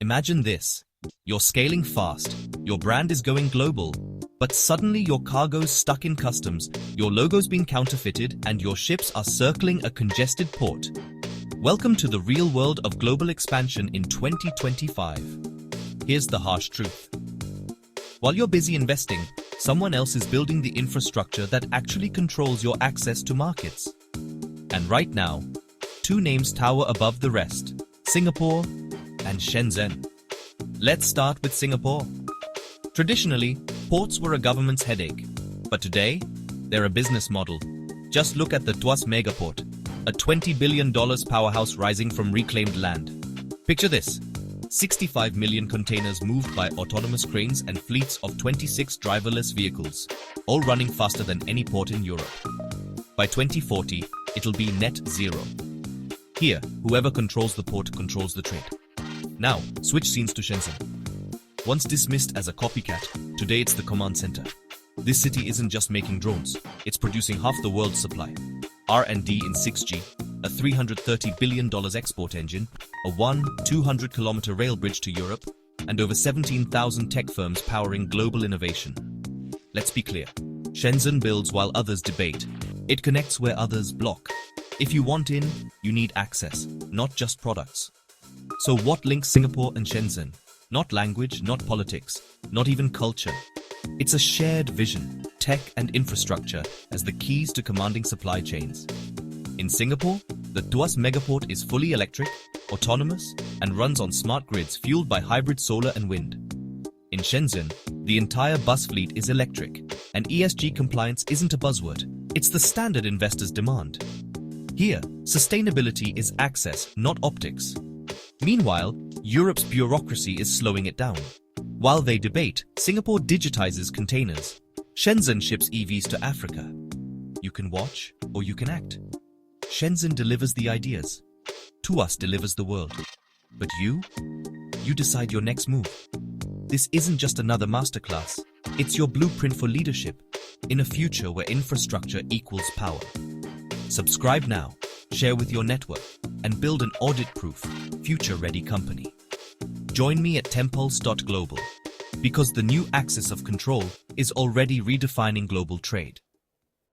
Imagine this. You're scaling fast, your brand is going global, but suddenly your cargo's stuck in customs, your logo's been counterfeited, and your ships are circling a congested port. Welcome to the real world of global expansion in 2025. Here's the harsh truth. While you're busy investing, someone else is building the infrastructure that actually controls your access to markets. And right now, two names tower above the rest: Singapore and Shenzhen. Let's start with Singapore. Traditionally, ports were a government's headache, but today, they're a business model. Just look at the Tuas Megaport, a $20 billion powerhouse rising from reclaimed land. Picture this: 65 million containers moved by autonomous cranes and fleets of 26 driverless vehicles, all running faster than any port in Europe. By 2040, it'll be net zero. Here, whoever controls the port controls the trade. Now, switch scenes to Shenzhen. Once dismissed as a copycat, today it's the command center. This city isn't just making drones, it's producing half the world's supply. R&D in 6G, a $330 billion export engine, a 200-kilometer rail bridge to Europe, and over 17,000 tech firms powering global innovation. Let's be clear. Shenzhen builds while others debate. It connects where others block. If you want in, you need access, not just products. So what links Singapore and Shenzhen? Not language, not politics, not even culture. It's a shared vision, tech and infrastructure as the keys to commanding supply chains. In Singapore, the Tuas Megaport is fully electric, autonomous, and runs on smart grids fueled by hybrid solar and wind. In Shenzhen, the entire bus fleet is electric, and ESG compliance isn't a buzzword, it's the standard investors demand. Here, sustainability is access, not optics. Meanwhile, Europe's bureaucracy is slowing it down. While they debate, Singapore digitizes containers. Shenzhen ships EVs to Africa. You can watch, or you can act. Shenzhen delivers the ideas. Tuas delivers the world. But you decide your next move. This isn't just another masterclass. It's your blueprint for leadership in a future where infrastructure equals power. Subscribe now, share with your network, and build an audit-proof, future-ready company. Join me at Tempulse.Global, because the new axis of control is already redefining global trade.